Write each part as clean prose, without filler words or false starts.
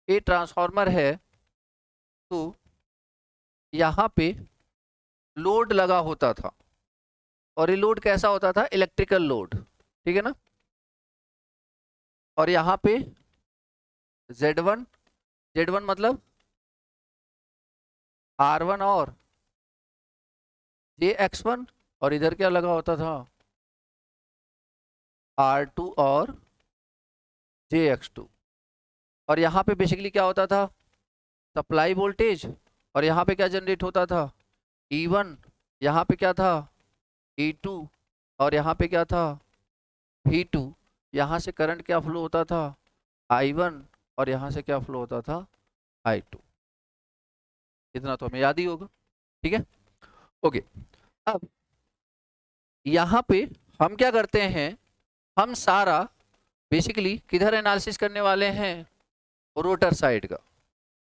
ये ट्रांसफार्मर है, तो यहाँ पे लोड लगा होता था, और ये लोड कैसा होता था, इलेक्ट्रिकल लोड, ठीक है ना। और यहाँ पे Z1, Z1 मतलब R1 और JX1, और इधर क्या लगा होता था, R2 और JX2। और यहाँ पे बेसिकली क्या होता था, सप्लाई वोल्टेज, और यहाँ पे क्या जनरेट होता था, E1, यहाँ पे क्या था, E2, और यहाँ पे क्या था, V2। यहाँ से करंट क्या फ्लो होता था, I1, और यहाँ से क्या फ्लो होता था, I2। इतना तो हमें याद ही होगा, ठीक है। ओके, अब यहाँ पे हम क्या करते हैं, हम सारा बेसिकली किधर एनालिसिस करने वाले हैं, रोटर साइड का,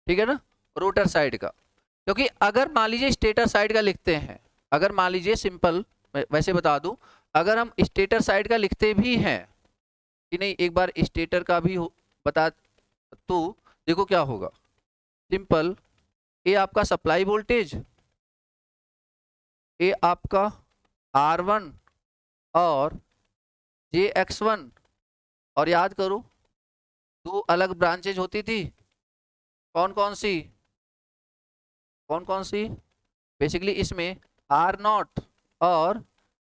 ठीक है ना, रोटर साइड का। क्योंकि अगर मान लीजिए स्टेटर साइड का लिखते हैं, अगर मान लीजिए सिंपल वैसे बता दूं, अगर हम स्टेटर साइड का लिखते भी हैं कि नहीं, एक बार स्टेटर का भी बता, तो देखो क्या होगा, सिंपल, ये आपका सप्लाई वोल्टेज, ये आपका R1 और JX1, और याद करो दो अलग ब्रांचेज होती थी, कौन कौन सी, कौन कौन सी, बेसिकली इसमें R0 और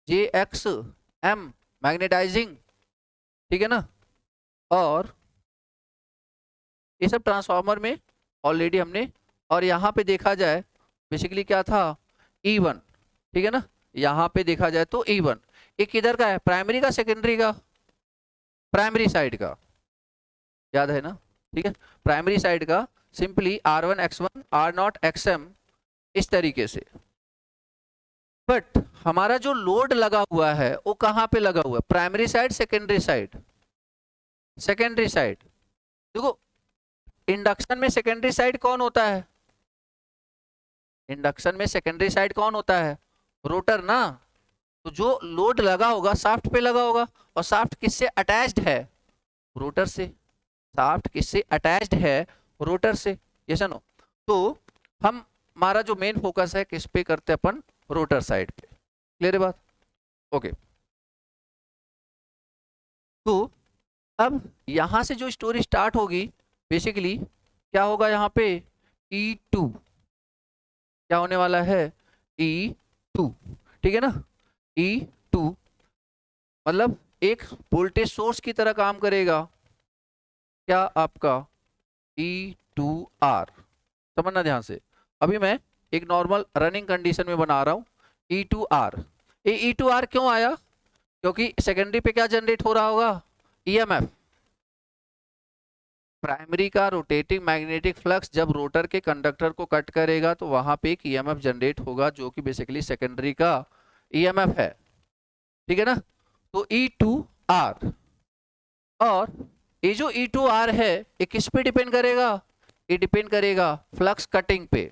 JXM मैग्नेटाइजिंग, ठीक है ना। और ये सब ट्रांसफार्मर में ऑलरेडी हमने, और यहाँ पे देखा जाए बेसिकली क्या था, E1, ठीक है ना। यहाँ पे देखा जाए तो E1 ये किधर का है, प्राइमरी का सेकेंडरी का, प्राइमरी साइड का, याद है ना, ठीक है, प्राइमरी साइड का, simply R1 X1 R0 XM, इस तरीके से। बट हमारा जो लोड लगा हुआ है वो कहाँ पे लगा हुआ है, primary side secondary side, secondary side. देखो इंडक्शन में सेकेंडरी साइड कौन होता है, इंडक्शन में सेकेंडरी साइड कौन होता है, रोटर ना। तो जो लोड लगा होगा शाफ्ट पे लगा होगा, और शाफ्ट किससे अटैच्ड है, रोटर से, शाफ्ट किससे अटैच्ड है, रोटर से, यस नो। तो हम, हमारा जो मेन फोकस है किस पे करते हैं अपन, रोटर साइड पे, क्लियर है बात, ओके। तो अब यहां से जो स्टोरी स्टार्ट होगी, बेसिकली क्या होगा यहाँ पे, E2, क्या होने वाला है, E2, ठीक है ना। E2 मतलब एक वोल्टेज सोर्स की तरह काम करेगा, क्या आपका E2R, समझना ध्यान से। अभी मैं एक नॉर्मल रनिंग कंडीशन में बना रहा हूँ E2R। ये E2R क्यों आया, क्योंकि सेकेंडरी पे क्या जनरेट हो रहा होगा, EMF। प्राइमरी का रोटेटिंग मैग्नेटिक फ्लक्स जब रोटर के कंडक्टर को कट करेगा तो वहां पे एक EMF जनरेट होगा, जो कि बेसिकली सेकेंडरी का EMF है, ठीक है ना। तो E2R, और ये जो E2R है ये किस पे डिपेंड करेगा, ये डिपेंड करेगा फ्लक्स कटिंग पे,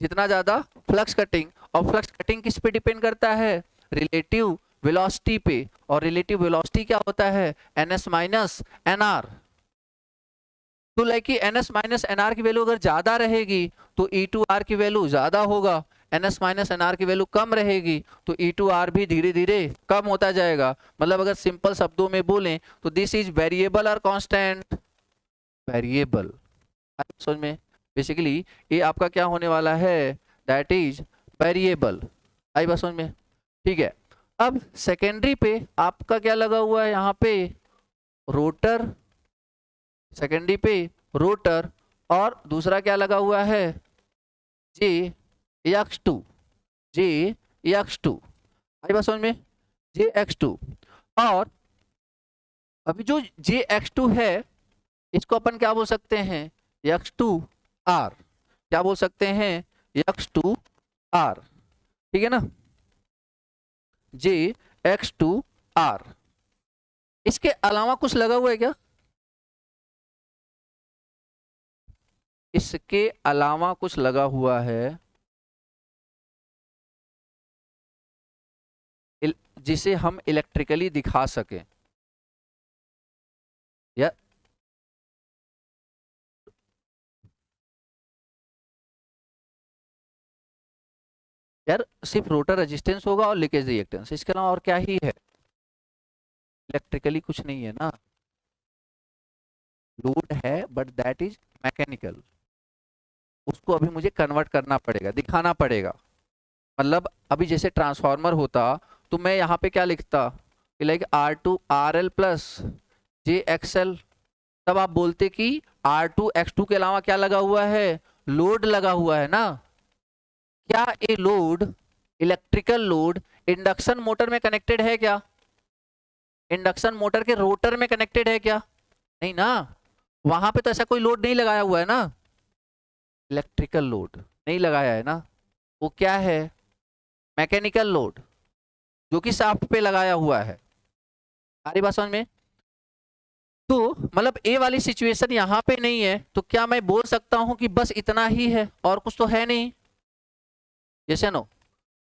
जितना ज्यादा फ्लक्स कटिंग, और फ्लक्स कटिंग किस पे डिपेंड करता है, रिलेटिव वेलोसिटी पे, और रिलेटिव वेलोसिटी क्या होता है, NS माइनस NR। तो लाइक कि NS माइनस NR की वैल्यू अगर ज्यादा रहेगी तो E2R की वैल्यू ज्यादा होगा, NS माइनस NR की वैल्यू कम रहेगी तो E2R भी धीरे धीरे कम होता जाएगा। मतलब अगर सिंपल शब्दों में बोलें तो दिस इज वेरिएबल और कांस्टेंट, वेरिएबल, समझ में, बेसिकली ये आपका क्या होने वाला है, दैट इज वेरिएबल, आई बात समझ में, ठीक है। अब सेकेंडरी पे आपका क्या लगा हुआ है, यहाँ पे रोटर, सेकेंडरी पे रोटर, और दूसरा क्या लगा हुआ है, JX2, JX2, आई बात समझ में, JX2। और अभी जो JX2 है इसको अपन क्या बोल सकते हैं, X2R, क्या बोल सकते हैं, X2R, ठीक है ना, JX2R। इसके अलावा कुछ लगा हुआ है क्या, इसके अलावा कुछ लगा हुआ है जिसे हम इलेक्ट्रिकली दिखा सकें, या यार सिर्फ रोटर रेजिस्टेंस होगा और लीकेज रिएक्टेंस, इसके अलावा और क्या ही है? इलेक्ट्रिकली कुछ नहीं है ना, लोड है बट दैट इज मैकेनिकल, उसको अभी मुझे कन्वर्ट करना पड़ेगा, दिखाना पड़ेगा। मतलब अभी जैसे ट्रांसफार्मर होता तो मैं यहाँ पे क्या लिखता, like R2 RL plus JXL, तब आप बोलते कि R2X2 के अलावा क्या लगा हुआ है, लोड लगा हुआ है ना। क्या ये load, electrical load induction motor में कनेक्टेड है क्या? इंडक्शन मोटर के रोटर में कनेक्टेड है क्या? नहीं ना, वहां पे तो ऐसा कोई लोड नहीं लगाया हुआ है ना, इलेक्ट्रिकल लोड नहीं लगाया है ना, वो क्या है, मैकेनिकल लोड, जो कि शाफ्ट पे लगाया हुआ है। आ रही बात समझ में? तो मतलब ए वाली सिचुएशन यहाँ पे नहीं है, तो क्या मैं बोल सकता हूं कि बस इतना ही है और कुछ तो है नहीं? जैसे नो,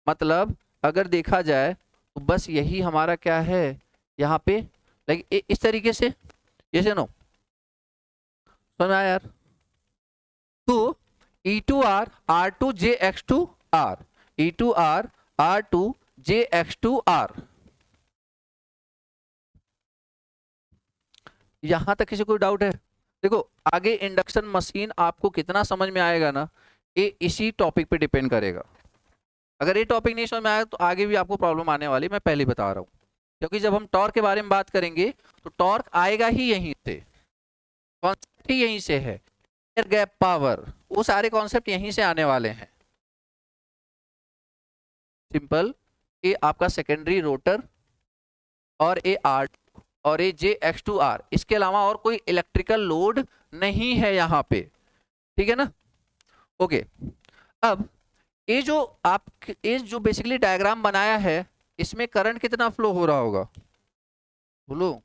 मतलब अगर देखा जाए तो बस यही हमारा क्या है यहाँ पे, लाइक इस तरीके से, जैसे नो, समझ में आया यार? तो E2R R2JX2R, E2R R2JX2R, यहां तक किसी को डाउट है? देखो आगे इंडक्शन मशीन आपको कितना समझ में आएगा ना, ये इसी टॉपिक पे डिपेंड करेगा। अगर ये टॉपिक नहीं समझ में आया तो आगे भी आपको प्रॉब्लम आने वाली, मैं पहले बता रहा हूँ। क्योंकि जब हम टॉर्क के बारे में बात करेंगे तो टॉर्क आएगा ही यहीं से, कॉन्सेप्ट ही यहीं से है, एयर गैप पावर, वो सारे कॉन्सेप्ट यहीं से आने वाले हैं। सिंपल, ये आपका सेकेंडरी रोटर और ये आर और ये JX2R, इसके अलावा और कोई इलेक्ट्रिकल लोड नहीं है यहाँ पे, ठीक है ना? ओके, अब ये जो बेसिकली डायग्राम बनाया है, इसमें करंट कितना फ्लो हो रहा होगा बोलो?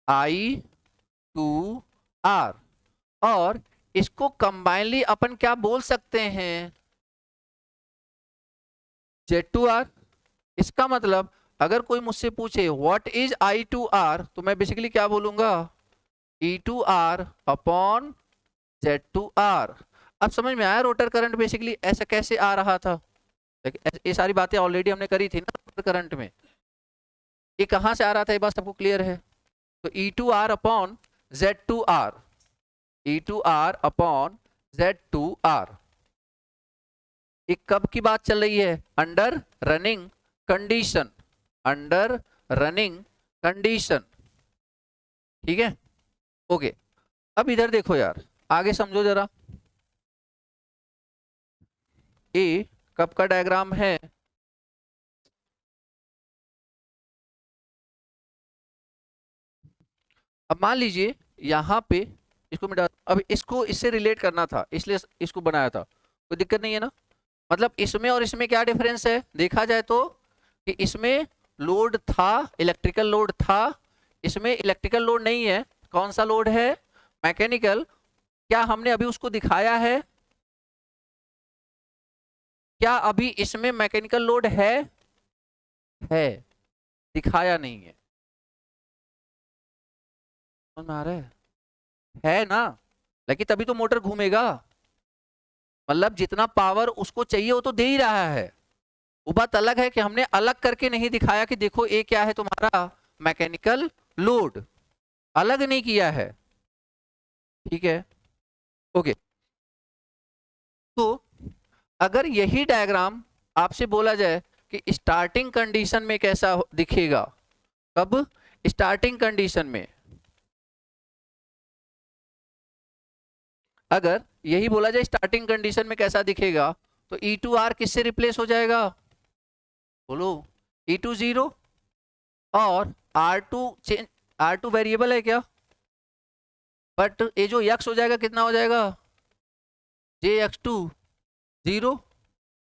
I2R, और इसको कंबाइनली अपन क्या बोल सकते हैं, Z2R। इसका मतलब अगर कोई मुझसे पूछे व्हाट इज I2R, तो मैं बेसिकली क्या बोलूंगा, E2R अपॉन Z2R। अब समझ में आया रोटर करंट बेसिकली ऐसा कैसे आ रहा था? ये सारी बातें ऑलरेडी हमने करी थी ना रोटर करंट में, ये कहां से आ रहा था ये बात सबको क्लियर है? तो E2R upon Z2R, E2R upon Z2R। ये कब की बात चल रही है? Under running condition, under running condition, ठीक है? ओके, अब इधर देखो यार, आगे समझो जरा, ये कब का डायग्राम है? अब मान लीजिए यहाँ पे इसको मिटा, अब इसको इससे रिलेट करना था इसलिए इसको बनाया था, कोई दिक्कत नहीं है ना? मतलब इसमें और इसमें क्या डिफरेंस है देखा जाए तो, कि इसमें लोड था, इलेक्ट्रिकल लोड था, इसमें इलेक्ट्रिकल लोड नहीं है। कौन सा लोड है? मैकेनिकल। क्या हमने अभी उसको दिखाया है? क्या अभी इसमें मैकेनिकल लोड है, दिखाया नहीं है। समझ में आ रहा है ना? लेकिन तभी तो मोटर घूमेगा, मतलब जितना पावर उसको चाहिए वो तो दे ही रहा है। वो बात अलग है कि हमने अलग करके नहीं दिखाया कि देखो ये क्या है तुम्हारा मैकेनिकल लोड, अलग नहीं किया है, ठीक है? ओके, तो अगर यही डायग्राम आपसे बोला जाए कि स्टार्टिंग कंडीशन में कैसा दिखेगा, कब? स्टार्टिंग कंडीशन में अगर यही बोला जाए स्टार्टिंग कंडीशन में कैसा दिखेगा, तो E2R किससे रिप्लेस हो जाएगा बोलो? E2 0, और R2 चेंज, R2 वेरिएबल है क्या, बट ये जो x हो जाएगा कितना हो जाएगा, JX2 0,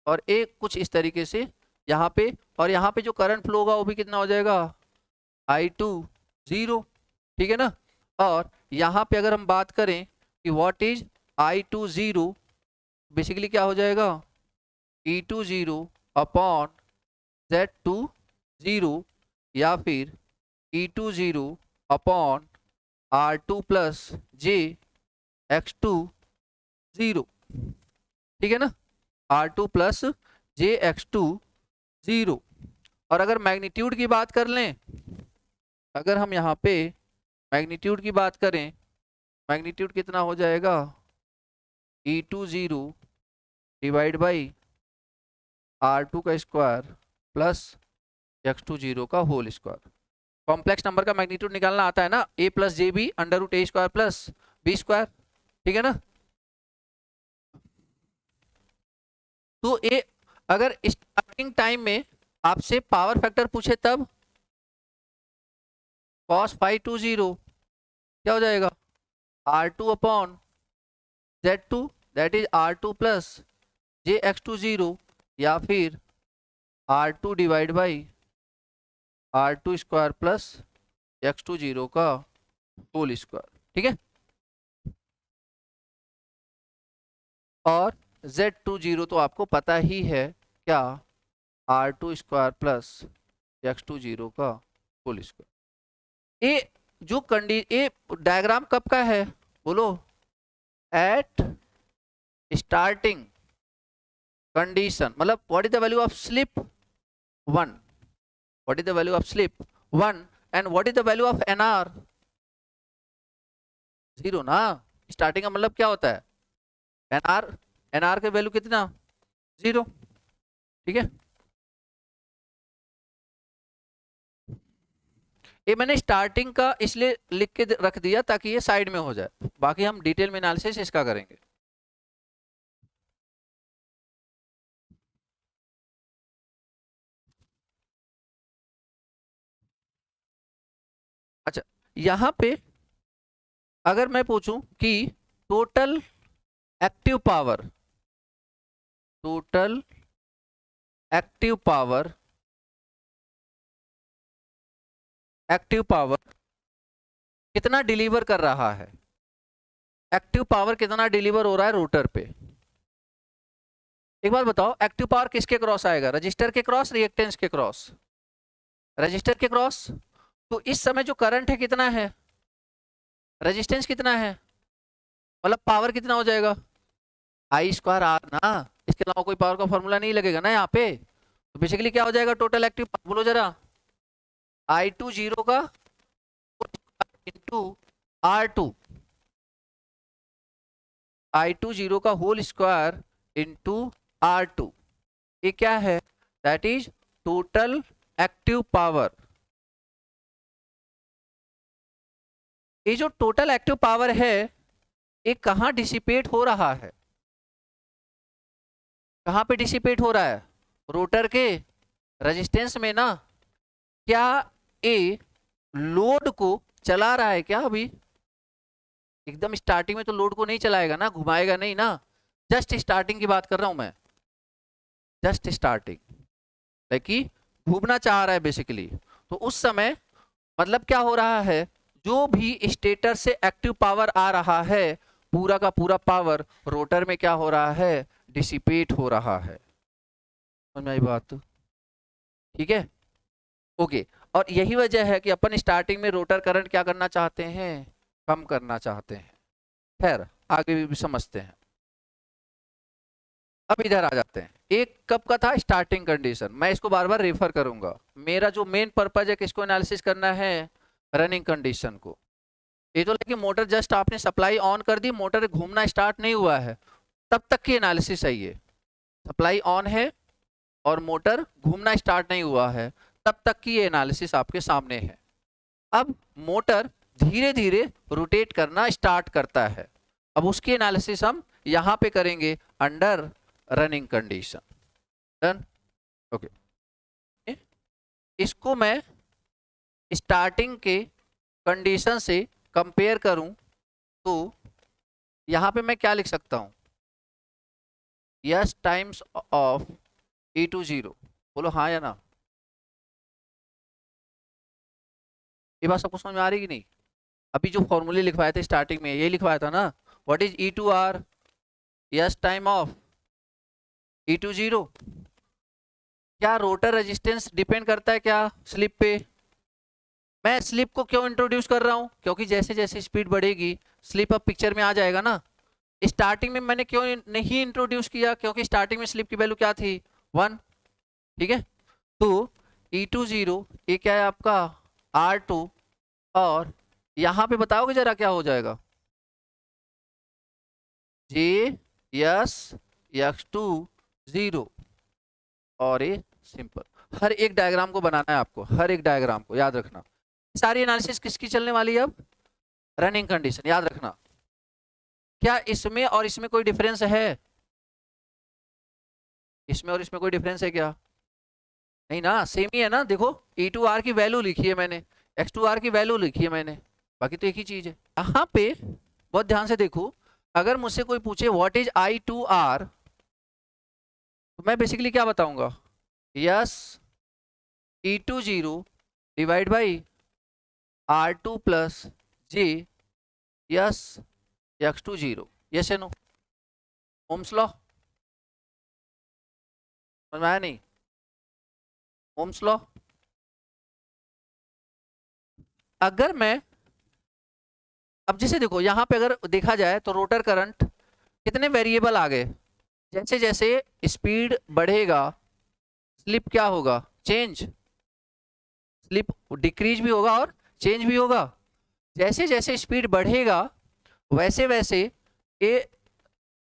और एक कुछ इस तरीके से यहाँ पे, और यहाँ पे जो करंट फ्लो होगा वो भी कितना हो जाएगा, I2 0, ठीक है ना? और यहाँ पे अगर हम बात करें कि व्हाट इज I2 0, बेसिकली क्या हो जाएगा, E2 0 अपॉन Z2 0, या फिर E2 0 upon R2 plus JX2 0, ठीक है ना? R2 plus J x to 0। और अगर मैग्नीट्यूड की बात कर लें, अगर हम यहाँ पे मैग्नीट्यूड की बात करें, मैग्नीट्यूड कितना हो जाएगा, E2 0 डिवाइड बाई R2 का स्क्वायर प्लस x2 0 का होल स्क्वायर। कॉम्प्लेक्स नंबर का मैग्नीट्यूड निकालना आता है ना, a plus j b under root a square plus b square, ठीक है ना। तो ए अगर स्टार्टिंग टाइम में आपसे पावर फैक्टर पूछे तब cos फाई 2 0 क्या हो जाएगा, R2 upon Z2 that is R2 plus J x2 0, या फिर R2 divide by R2 square plus x2 0 का होल स्क्वायर, ठीक है। और Z2 0 तो आपको पता ही है क्या, R2 स्क्वायर प्लस x2 0 का होल स्क्वायर। ये जो ये डायग्राम कब का है बोलो, एट स्टार्टिंग कंडीशन, मतलब what is the value of slip 1, what is the value of slip 1 and what is the value of NR 0 ना। स्टार्टिंग का मतलब क्या होता है, एनआर के वैल्यू कितना 0, ठीक है। ये मैंने स्टार्टिंग का इसलिए लिख के रख दिया ताकि ये साइड में हो जाए, बाकी हम डिटेल में एनालिसिस इसका करेंगे। अच्छा, यहां पे अगर मैं पूछूं कि total active power, total active power, active power कितना डिलीवर कर रहा है, एक्टिव पावर कितना डिलीवर हो रहा है रोटर पे। एक बात बताओ, एक्टिव पावर किसके क्रॉस आएगा, रजिस्टर के क्रॉस, रिएक्टेंस के क्रॉस, रजिस्टर के क्रॉस। तो इस समय जो करंट है कितना है, रेजिस्टेंस कितना है, मतलब पावर कितना हो जाएगा, आई स्क्वायर आर ना, इसके अलावा कोई पावर का फॉर्मूला नहीं लगेगा ना यहाँ पे। तो बेसिकली क्या हो जाएगा टोटल एक्टिव पावर, बोलो जरा, I2 0 का इंटू R2, I2 0 का होल स्क्वायर इंटू R2, ये क्या है, that is total active power. ये जो टोटल एक्टिव पावर है ये कहाँ डिसिपेट हो रहा है, कहाँ पे डिसिपेट हो रहा है, रोटर के रेजिस्टेंस में ना। क्या ये लोड को चला रहा है क्या, अभी एकदम स्टार्टिंग में तो लोड को नहीं चलाएगा ना, घुमाएगा नहीं ना, जस्ट स्टार्टिंग की बात कर रहा हूं मैं, जस्ट स्टार्टिंग, लाइक घूमना चाह रहा है बेसिकली। तो उस समय मतलब क्या हो रहा है, जो भी स्टेटर से एक्टिव पावर आ रहा है पूरा का पूरा पावर रोटर में क्या हो रहा है, डिसिपेट हो रहा है। समझ में आई बात, ठीक है, ओके। और यही वजह है कि अपन स्टार्टिंग में रोटर करंट क्या करना चाहते हैं, कम करना चाहते हैं। खैर आगे भी समझते हैं। अब इधर आ जाते हैं, एक कब का था स्टार्टिंग कंडीशन, मैं इसको बार बार रेफर करूंगा, मेरा जो मेन पर्पज है किसको एनालिसिस करना है, रनिंग कंडीशन को। ये तो लेकिन मोटर जस्ट आपने सप्लाई ऑन कर दी, मोटर घूमना स्टार्ट नहीं हुआ है, तब तक की एनालिसिस है ये। सप्लाई ऑन है और मोटर घूमना स्टार्ट नहीं हुआ है, तब तक की ये एनालिसिस आपके सामने है। अब मोटर धीरे धीरे रोटेट करना स्टार्ट करता है, अब उसकी एनालिसिस हम यहां पे करेंगे under running condition. Done, okay. इसको मैं स्टार्टिंग के कंडीशन से कंपेयर करूं तो यहां पे मैं क्या लिख सकता हूं, यस टाइम्स ऑफ E2 0, बोलो हाँ या ना, ये बात सबको समझ में आ रही कि नहीं। अभी जो फॉर्मूले लिखवाए थे स्टार्टिंग में ये लिखवाया था ना, what is E2R, yes time of E2 0। क्या रोटर रेजिस्टेंस डिपेंड करता है क्या स्लिप पे, मैं स्लिप को क्यों इंट्रोड्यूस कर रहा हूं, क्योंकि जैसे जैसे स्पीड बढ़ेगी स्लिप अब पिक्चर में आ जाएगा ना। स्टार्टिंग में मैंने क्यों नहीं इंट्रोड्यूस किया, क्योंकि स्टार्टिंग में स्लिप की वैल्यू क्या थी 1, ठीक है। तो E20 ये क्या है आपका R2, और यहां पे बताओगे जरा क्या हो जाएगा, JS(X2) 0, और ये सिंपल। हर एक डायग्राम को बनाना है आपको, हर एक डायग्राम को याद रखना। सारी एनालिसिस किसकी चलने वाली है अब, रनिंग कंडीशन, याद रखना। क्या इसमें और इसमें कोई डिफरेंस है, इसमें और इसमें कोई डिफरेंस है क्या, नहीं ना, सेम ही है ना। देखो E2R की वैल्यू लिखी है मैंने, X2R की वैल्यू लिखी है मैंने, बाकी तो एक ही चीज है। यहाँ पे बहुत ध्यान से देखो, अगर मुझसे कोई पूछे व्हाट इज I2R, तो मैं बेसिकली क्या बताऊंगा, yes E20 divide by R2 plus J yes X20, yes या नो, ओम्स लॉ, समझ में आया नहीं, ओम्स लॉ। अगर मैं अब जैसे देखो यहाँ पे अगर देखा जाए तो रोटर करंट कितने वेरिएबल आ गए, जैसे जैसे स्पीड बढ़ेगा स्लिप क्या होगा, चेंज, स्लिप डिक्रीज भी होगा और चेंज भी होगा। जैसे जैसे स्पीड बढ़ेगा वैसे वैसे ये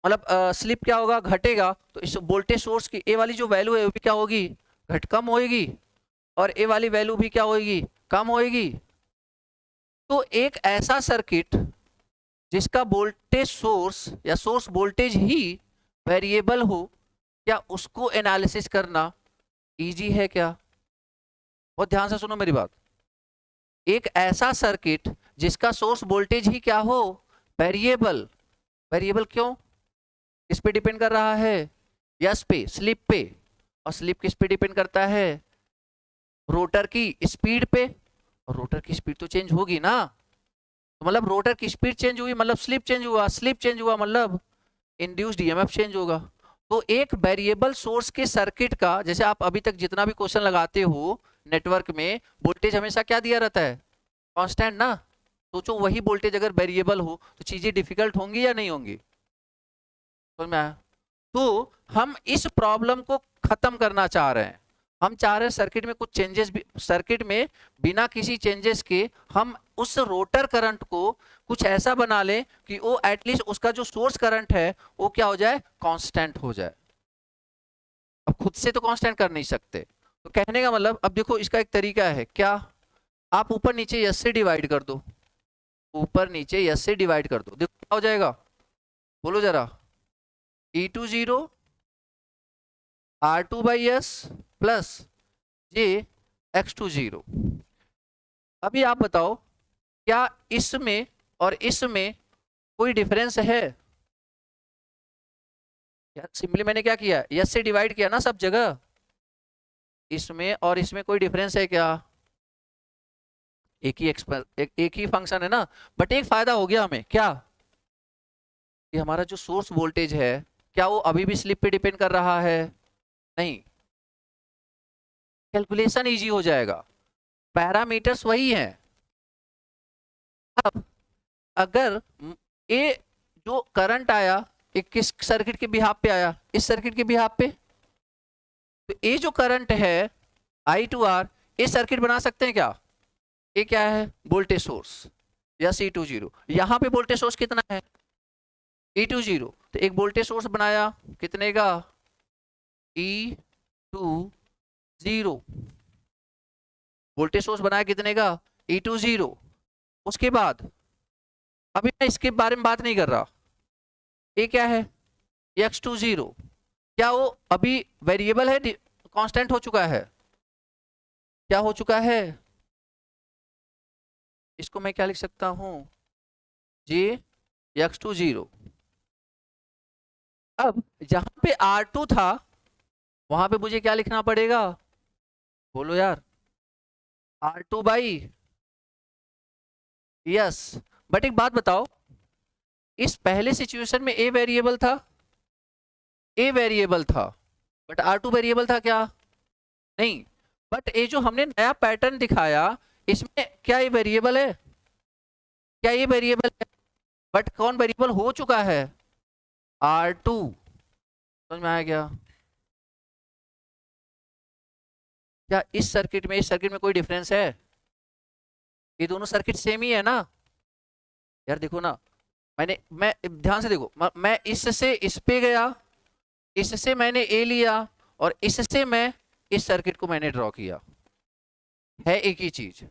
मतलब स्लिप क्या होगा, घटेगा। तो इस वोल्टेज सोर्स की ए वाली जो वैल्यू है वो भी क्या होगी, घट कम होएगी, और ए वाली वैल्यू भी क्या होएगी, कम होएगी। तो एक ऐसा सर्किट जिसका वोल्टेज सोर्स या सोर्स वोल्टेज ही वेरिएबल हो, क्या उसको एनालिसिस करना इजी है क्या, बहुत ध्यान से सुनो मेरी बात। एक ऐसा सर्किट जिसका सोर्स वोल्टेज ही क्या हो, वेरिएबल, वेरिएबल क्यों, किस पे डिपेंड कर रहा है, यस पे, स्लिप पे, और स्लिप किस पे डिपेंड करता है, रोटर की स्पीड पे, और रोटर की स्पीड तो चेंज होगी ना। तो मतलब रोटर की स्पीड चेंज हुई मतलब स्लिप चेंज हुआ, स्लिप चेंज हुआ मतलब इंड्यूस्ड ईएमएफ चेंज होगा। तो एक वेरिएबल सोर्स के सर्किट का, जैसे आप अभी तक जितना भी क्वेश्चन लगाते हो नेटवर्क में, वोल्टेज हमेशा क्या दिया रहता है, कांस्टेंट ना। सोचो वही वोल्टेज अगर वेरिएबल हो तो चीजें डिफिकल्ट होंगी या नहीं होंगी, समझ में आया। तो हम इस प्रॉब्लम को खत्म करना चाह रहे हैं, हम चाह रहे हैं सर्किट में कुछ चेंजेस भी, सर्किट में बिना किसी चेंजेस के हम उस रोटर करंट को कुछ ऐसा बना लें कि वो एटलीस्ट उसका जो सोर्स करंट है वो क्या हो जाए, कांस्टेंट हो जाए। अब खुद से तो कांस्टेंट कर नहीं सकते, तो कहने का मतलब, अब देखो इसका एक तरीका है क्या, आप ऊपर नीचे यस से डिवाइड कर दो, ऊपर नीचे यस से डिवाइड कर दो, देखो क्या हो जाएगा, बोलो जरा, E20 R2 by S plus JX20। अभी आप बताओ क्या इसमें और इसमें कोई डिफरेंस है, यार सिंपली मैंने क्या किया, यस से डिवाइड किया ना सब जगह, इसमें और इसमें कोई डिफरेंस है क्या, एक ही फंक्शन है ना। बट एक फायदा हो गया हमें क्या, कि हमारा जो सोर्स वोल्टेज है क्या वो अभी भी स्लिप पे डिपेंड कर रहा है, नहीं, कैलकुलेशन इजी हो जाएगा, पैरामीटर्स वही हैं। अब अगर ये जो करंट आया ये किस सर्किट के बिहाफ पे आया, इस सर्किट के बिहाफ पे, तो ये जो करंट है I2R, ये सर्किट बना सकते हैं क्या, ये क्या है वोल्टेज सोर्स या C20, यहाँ पे वोल्टेज सोर्स कितना है E20, तो एक वोल्टेज सोर्स बनाया कितने का, E20, वोल्टेज सोर्स बनाया कितने का, E20। उसके बाद अभी मैं इसके बारे में बात नहीं कर रहा, ये क्या है X20, क्या वो अभी वेरिएबल है, कांस्टेंट हो चुका है, क्या हो चुका है, इसको मैं क्या लिख सकता हूं, JX20। अब जहां पे R2 था वहां पे मुझे क्या लिखना पड़ेगा, बोलो यार, R2 बाई यस। बट एक बात बताओ, इस पहले सिचुएशन में ए वेरिएबल था, ए वेरिएबल था, बट R2 वेरिएबल था क्या, नहीं। बट ये जो हमने नया पैटर्न दिखाया इसमें क्या ये वेरिएबल है, क्या ये वेरिएबल है, बट कौन वेरिएबल हो चुका है, R2, समझ में आया क्या। क्या इस सर्किट में कोई डिफरेंस है? ये दोनों सर्किट सेम ही है ना यार। देखो ना, मैं ध्यान से देखो, मैं इससे इस पे गया, इससे मैंने ए लिया, और इससे मैं इस सर्किट को मैंने ड्रॉ किया। है एक ही चीज,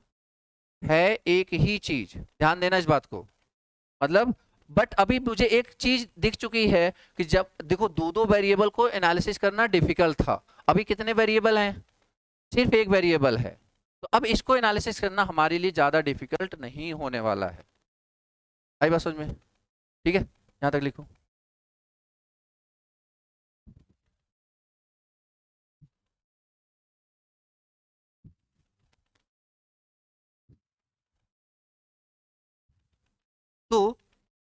है एक ही चीज, ध्यान देना इस बात को। मतलब बट अभी मुझे एक चीज दिख चुकी है कि जब देखो दो दो वेरिएबल को एनालिसिस करना डिफिकल्ट था, अभी कितने वेरिएबल हैं? सिर्फ एक वेरिएबल है। तो अब इसको एनालिसिस करना हमारे लिए ज्यादा डिफिकल्ट नहीं होने वाला है। आई बात समझ में? ठीक है, यहां तक लिखो। तो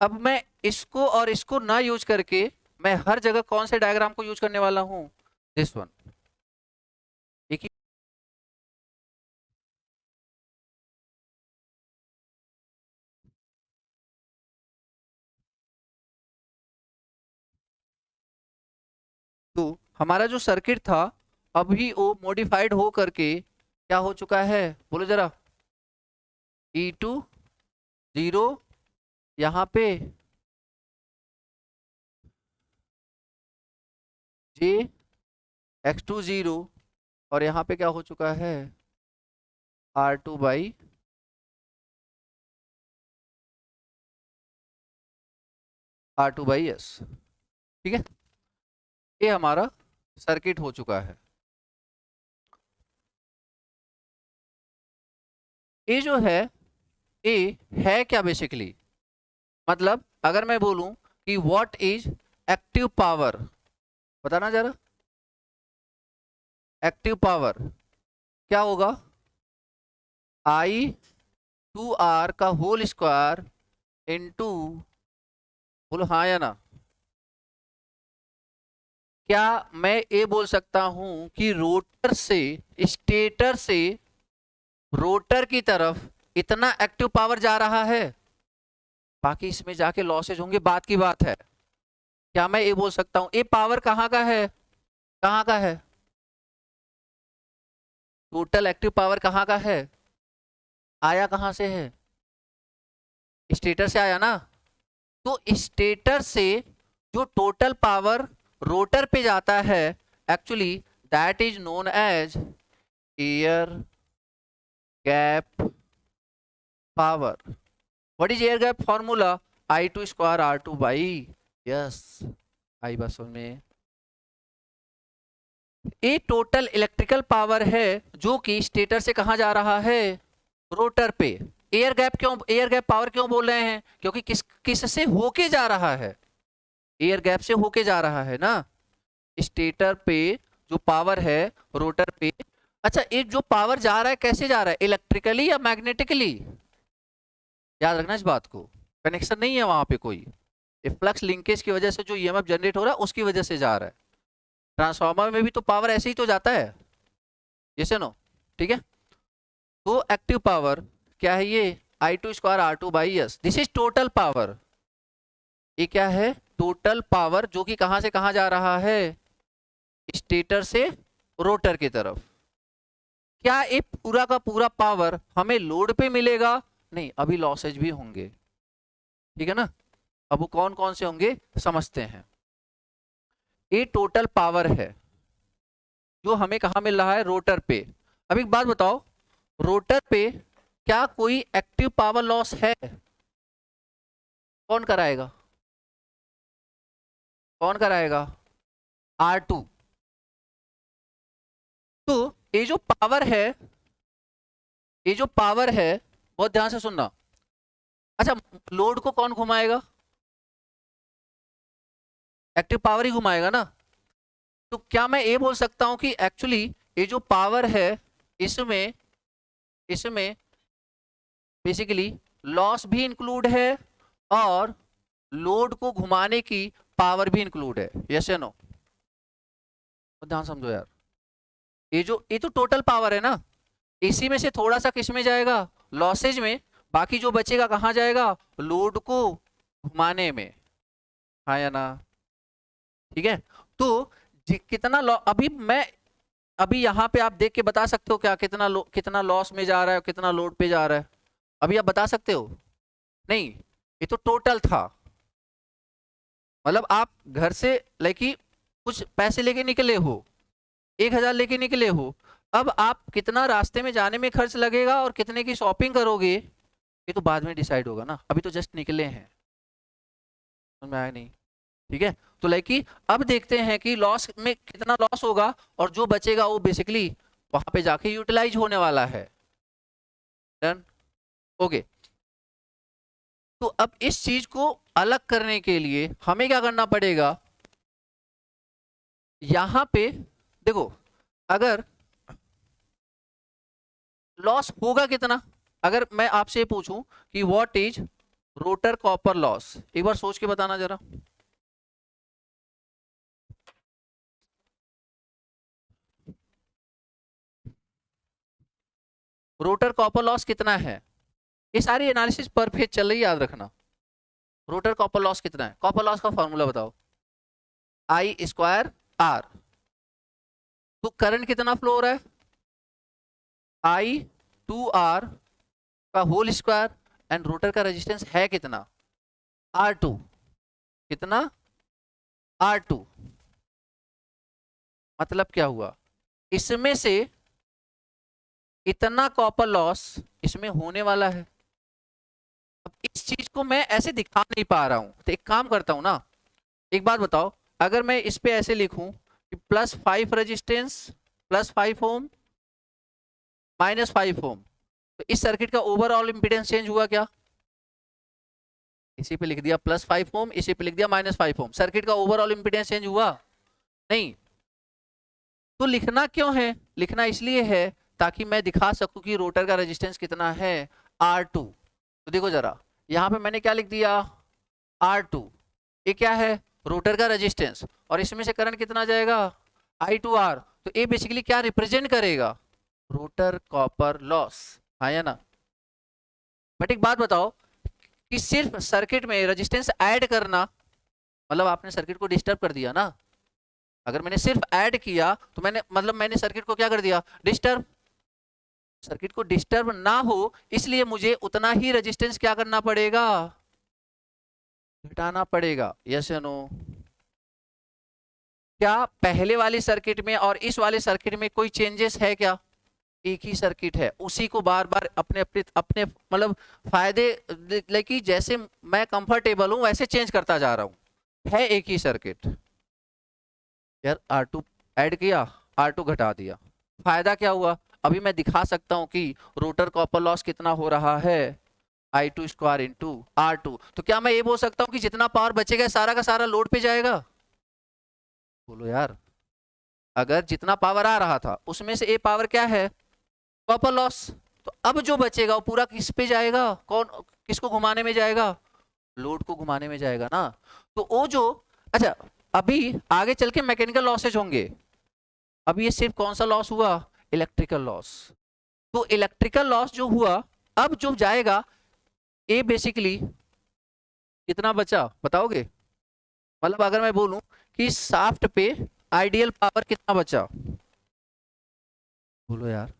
अब मैं इसको और इसको ना यूज करके मैं हर जगह कौन से डायग्राम को यूज करने वाला हूं? This one. एक ही। तो हमारा जो सर्किट था अभी वो मॉडिफाइड हो करके क्या हो चुका है, बोलो जरा। E2 0, यहाँ पे J X2 0, और यहाँ पे क्या हो चुका है, R2 बाई S। ठीक है, ये हमारा सर्किट हो चुका है। ये जो है, ये है क्या बेसिकली? मतलब अगर मैं बोलूं कि व्हाट इज एक्टिव पावर, बताना जरा। एक्टिव पावर क्या होगा? I2R का होल स्क्वायर इंटू, बोलो हाँ या ना। क्या मैं ये बोल सकता हूं कि रोटर से, स्टेटर से रोटर की तरफ इतना एक्टिव पावर जा रहा है, बाकी इसमें जाके लॉसेज होंगे, बात की बात है। क्या मैं ये बोल सकता हूं ये पावर कहाँ का है? कहाँ का है? टोटल एक्टिव पावर कहाँ का है? आया कहाँ से है? स्टेटर से आया ना। तो स्टेटर से जो टोटल पावर रोटर पे जाता है, actually that is known as air gap power. What is air gap formula? I2 square R2 by S. आई बस में ये टोटल इलेक्ट्रिकल पावर है जो कि स्टेटर से कहा जा रहा है, रोटर पे। एयर गैप क्यों, एयर गैप पावर क्यों बोल रहे हैं? क्योंकि किस से होके जा रहा है, एयर गैप से होके जा रहा है ना। स्टेटर पे जो पावर है रोटर पे, अच्छा ये जो पावर जा रहा है कैसे जा रहा है, इलेक्ट्रिकली या मैग्नेटिकली? याद रखना इस बात को, कनेक्शन नहीं है वहां पे कोई, फ्लक्स लिंकेज की वजह से जो ईएमएफ जनरेट हो रहा है उसकी वजह से जा रहा है। ट्रांसफार्मर में भी तो पावर ऐसे ही तो जाता है, यस नो। ठीक है, तो एक्टिव पावर क्या है ये? I2 square R2 by S, this is total power. ये क्या है? टोटल पावर जो कि कहां से कहां जा रहा है, स्टेटर से रोटर की तरफ। क्या ये पूरा का पूरा पावर हमें लोड पे मिलेगा? नहीं, अभी लॉसेज भी होंगे। ठीक है ना, अब वो कौन कौन से होंगे समझते हैं। ये टोटल पावर है जो हमें कहा मिल रहा है, रोटर पे। अब एक बात बताओ, रोटर पे क्या कोई एक्टिव पावर लॉस है? कौन कराएगा? कौन कराएगा? R2। तो ये जो पावर है, ये जो पावर है, बहुत ध्यान से सुनना। अच्छा, लोड को कौन घुमाएगा? एक्टिव पावर ही घुमाएगा ना। तो क्या मैं ये बोल सकता हूं कि एक्चुअली ये जो पावर है इसमें इसमें बेसिकली लॉस भी इंक्लूड है और लोड को घुमाने की पावर भी इंक्लूड है, यस या नो? ध्यान समझो यार, ये तो टोटल पावर है ना, इसी में से थोड़ा सा किस में जाएगा, लॉसेज में, बाकी जो बचेगा कहाँ जाएगा, लोड को घुमाने में, हाँ या ना? ठीक है, तो कितना अभी मैं अभी यहाँ पे आप देख के बता सकते हो क्या कितना लॉस में जा रहा है, कितना लोड पे जा रहा है? अभी आप बता सकते हो? नहीं, ये तो टोटल था। मतलब आप घर से लाइक कुछ पैसे लेके निकले हो, 1,000 लेके निकले हो, अब आप कितना रास्ते में जाने में खर्च लगेगा और कितने की शॉपिंग करोगे, ये तो बाद में डिसाइड होगा ना, अभी तो जस्ट निकले हैं। समझ में आया नहीं? ठीक है, तो लाइक कि अब देखते हैं कि लॉस में कितना लॉस होगा और जो बचेगा वो बेसिकली वहां पे जाके यूटिलाइज होने वाला है। डन? ओके। तो अब इस चीज को अलग करने के लिए हमें क्या करना पड़ेगा? यहां पे देखो, अगर लॉस होगा कितना, अगर मैं आपसे पूछूं कि what is rotor copper loss, एक बार सोच के बताना जरा। रोटर कॉपर लॉस कितना है? ये सारी एनालिसिस पर फेज चल रही है, याद रखना। रोटर कॉपर लॉस कितना है? कॉपर लॉस का फॉर्मूला बताओ। I square R. तो करंट कितना फ्लो हो रहा है? आई टू आर का होल स्क्वायर, एंड रोटर का रेजिस्टेंस है कितना? R two. कितना? R two. मतलब क्या हुआ? इसमें से इतना कॉपर लॉस इसमें होने वाला है। अब इस चीज को मैं ऐसे दिखा नहीं पा रहा हूं, तो एक काम करता हूं ना, एक बात बताओ, अगर मैं इस पे ऐसे लिखूं कि +5 रेजिस्टेंस, +5 ओम, -5 ओम, तो इस सर्किट का ओवरऑल इंपीडेंस चेंज हुआ क्या? इसी पे लिख दिया +5 ओम, इसी पे लिख दिया -5 ओम, सर्किट का ओवरऑल इंपीडेंस चेंज हुआ? नहीं। तो लिखना क्यों है? लिखना इसलिए है ताकि मैं दिखा सकूं कि रोटर का रेजिस्टेंस कितना है, R2। तो देखो जरा, यहां पे मैंने क्या लिख दिया, R2। ये क्या है? रोटर का रेजिस्टेंस, और इसमें से करंट कितना जाएगा, I2R। तो ये बेसिकली क्या रिप्रेजेंट करेगा? Rotor copper loss. हाँ या ना? बट एक बात बताओ, कि सिर्फ सर्किट में रेजिस्टेंस ऐड करना मतलब आपने सर्किट को डिस्टर्ब कर दिया ना। अगर मैंने सिर्फ ऐड किया तो मैंने मतलब मैंने सर्किट को क्या कर दिया, डिस्टर्ब। सर्किट को डिस्टर्ब ना हो इसलिए मुझे उतना ही रेजिस्टेंस क्या करना पड़ेगा, घटाना पड़ेगा। यस या नो? क्या पहले वाली सर्किट में और इस वाले सर्किट में कोई चेंजेस है क्या? एक ही सर्किट है, उसी को बार बार अपने अपने अपने मतलब फायदे, लेकिन जैसे मैं कंफर्टेबल हूं वैसे चेंज करता जा रहा हूं, है एक ही सर्किट। यार R2 ऐड किया, R2 घटा दिया, फायदा क्या हुआ? अभी मैं दिखा सकता हूं कि रोटर कॉपर लॉस कितना हो रहा है, I2² इंटू R2। तो क्या मैं ये बोल सकता हूं कि जितना पावर बचेगा सारा का सारा लोड पे जाएगा? बोलो यार। अगर जितना पावर आ रहा था उसमें से ये पावर क्या है, कॉपर लॉस, तो अब जो बचेगा वो पूरा किस पे जाएगा, कौन किसको घुमाने में जाएगा, लोड को घुमाने में जाएगा ना। तो वो जो, अच्छा, अभी आगे चल के मैकेनिकल लॉसेज होंगे, अब ये सिर्फ कौन सा लॉस हुआ, इलेक्ट्रिकल लॉस। तो इलेक्ट्रिकल लॉस जो हुआ, अब जो जाएगा ये बेसिकली कितना बचा बताओगे? मतलब अगर मैं बोलूं कि शाफ्ट पे आइडियल पावर कितना बचा, बोलो यार।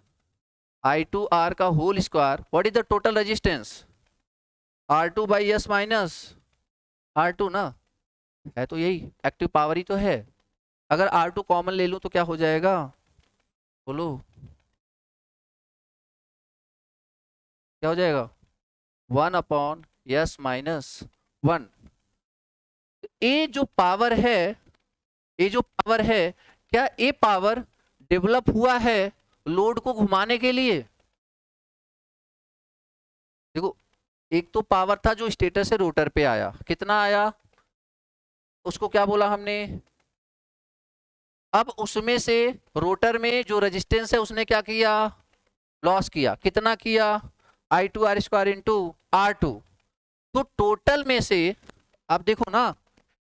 I2R का whole square, what is the total resistance, R2/S minus R2 ना, है तो यही, एक्टिव पावर ही तो है। अगर R2 कॉमन ले लूं तो क्या हो जाएगा, बोलो क्या हो जाएगा, 1/S-1। ये जो पावर है, ये जो पावर है, क्या ये पावर डेवलप हुआ है लोड को घुमाने के लिए? देखो, एक तो पावर था जो स्टेटर से रोटर पे आया, कितना आया, उसको क्या बोला हमने, अब उसमें से रोटर में जो रेजिस्टेंस है उसने क्या किया, लॉस किया, कितना किया, I2R² इंटू R2। तो टोटल में से आप देखो ना,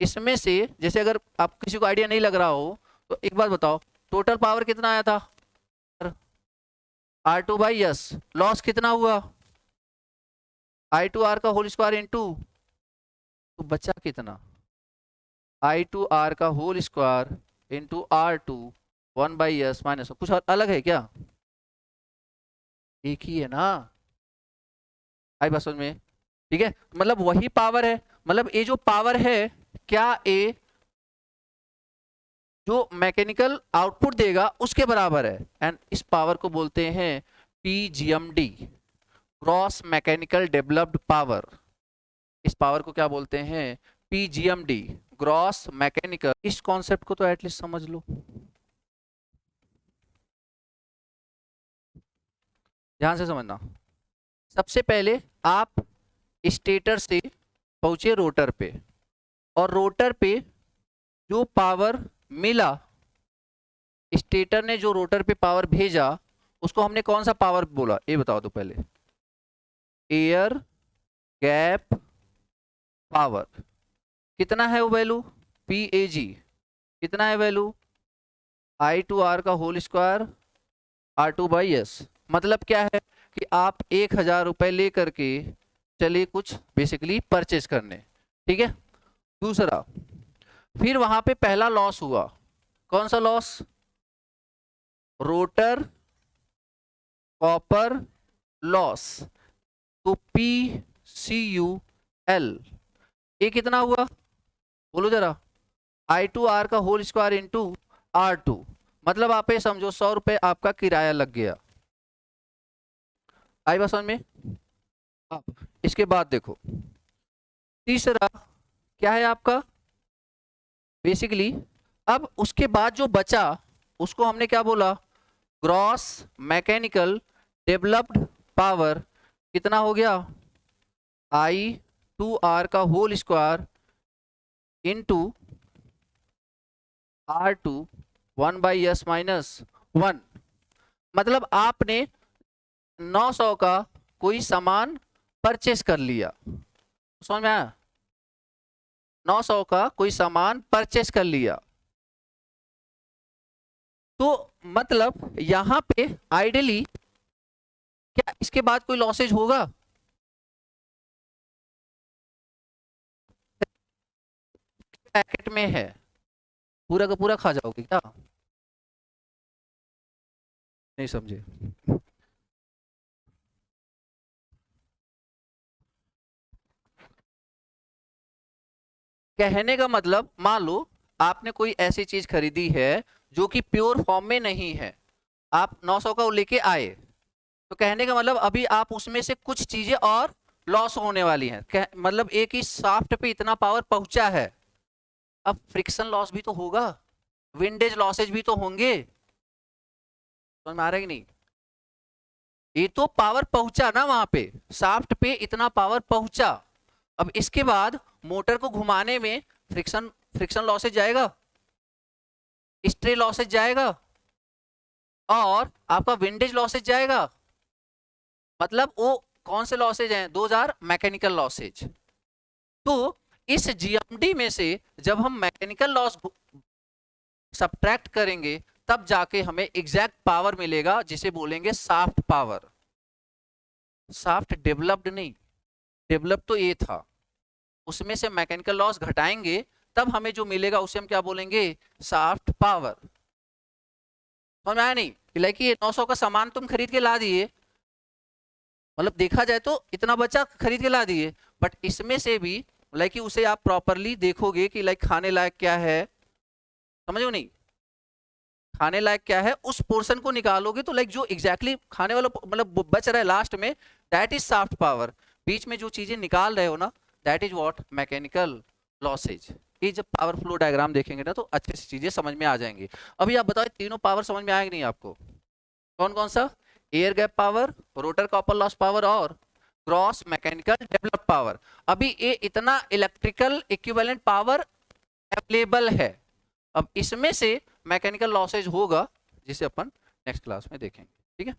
इसमें से जैसे अगर आप किसी को आइडिया नहीं लग रहा हो तो एक बात बताओ, टोटल पावर कितना आया था, R2/S, लॉस कितना हुआ, I2R का होल स्क्वायर इंटू, तो बचा कितना, I2R का whole square into R2, 1/s minus, कुछ अलग है क्या? एक ही है ना, आई बात समझ में? ठीक है, मतलब वही पावर है, मतलब ये जो पावर है, क्या ये जो मैकेनिकल आउटपुट देगा उसके बराबर है, एंड इस पावर को बोलते हैं PGMD, gross mechanical developed power. इस पावर को क्या बोलते हैं? PGMD, gross mechanical. इस कॉन्सेप्ट को तो एटलीस्ट समझ लो, ध्यान से समझना। सबसे पहले आप स्टेटर से पहुंचे रोटर पे, और रोटर पे जो पावर मिला, स्टेटर ने जो रोटर पे पावर भेजा, उसको हमने कौन सा पावर बोला, ये बताओ तो पहले। Air gap power. कितना है वो वैल्यू? PAG। कितना है वैल्यू? I2R का होल स्क्वायर R2/S। मतलब क्या है कि आप 1000 रुपए लेकर के चले कुछ बेसिकली परचेस करने, ठीक है। दूसरा, फिर वहां पे पहला लॉस हुआ, कौन सा लॉस? रोटर कॉपर लॉस, तो PCUL। ये कितना हुआ बोलो जरा? I2R का होल स्क्वायर इंटू R2। मतलब आप ये समझो 100 रुपए आपका किराया लग गया। आई बात समझ में? अब इसके बाद देखो, तीसरा क्या है आपका बेसिकली, अब उसके बाद जो बचा उसको हमने क्या बोला? Gross mechanical developed power. कितना हो गया? I2R का whole square into R2 1/s minus 1। मतलब आपने 900 का कोई सामान परचेस कर लिया, समझ में आया? 900 का कोई सामान परचेस कर लिया, तो मतलब यहां पे आइडियली क्या इसके बाद कोई लॉसेज होगा? पैकेट में है, पूरा का पूरा खा जाओगे क्या? नहीं समझे? कहने का मतलब, मान लो आपने कोई ऐसी चीज खरीदी है जो कि प्योर फॉर्म में नहीं है, आप 900 का वो लेके आए, तो कहने का मतलब अभी आप उसमें से कुछ चीजें और लॉस होने वाली हैं। मतलब एक ही शाफ्ट पे इतना पावर पहुंचा है, अब फ्रिक्शन लॉस भी तो होगा, विंडेज लॉसेज भी तो होंगे, समझ में आ रहा है कि नहीं? ये तो पावर पहुंचा ना वहां पे, शाफ्ट पे इतना पावर पहुंचा, अब इसके बाद मोटर को घुमाने में फ्रिक्शन फ्रिक्शन लॉसेज जाएगा, स्ट्रे लॉसेज जाएगा, और आपका विंडेज लॉसेज जाएगा। मतलब वो कौन से लॉसेज हैं? 2000 मैकेनिकल लॉसेज। तो इस GMD में से जब हम मैकेनिकल लॉस सब्ट्रैक्ट करेंगे, तब जाके हमें एग्जैक्ट पावर मिलेगा, जिसे बोलेंगे शाफ्ट पावर। शाफ्ट डेवलप्ड नहीं, डेवलप तो ये था, उसमें से मैकेनिकल लॉस घटाएंगे, तब हमें जो मिलेगा उसे हम क्या बोलेंगे? Shaft power. समझ में आया नहीं? लाइक ये 900 का सामान तुम खरीद के ला दिए, मतलब देखा जाए तो इतना बचा खरीद के ला दिए, बट इसमें से भी लाइक उसे आप प्रॉपरली देखोगे कि लाइक खाने लायक क्या है, समझो नहीं? खाने लायक क्या है, उस पोर्शन को निकालोगे तो लाइक जो एग्जैक्टली खाने वाला मतलब बच रहा है लास्ट में, दैट इज शाफ्ट पावर। बीच में जो चीजें निकाल रहे हो ना, that is what? Mechanical losses. ये जब पावर फ्लो डायग्राम देखेंगे ना, तो अच्छे से चीजें समझ में आ जाएंगी। अभी आप बताओ तीनों पावर समझ में आएगी नहीं आपको? कौन कौन सा? Air gap power, rotor copper loss power, और क्रॉस मैकेनिकल डेवलप पावर। अभी ये इतना इलेक्ट्रिकल इक्विवेलेंट पावर अवेलेबल है, अब इसमें से मैकेनिकल लॉसेज होगा, जिसे अपन नेक्स्ट क्लास में देखेंगे, ठीक है।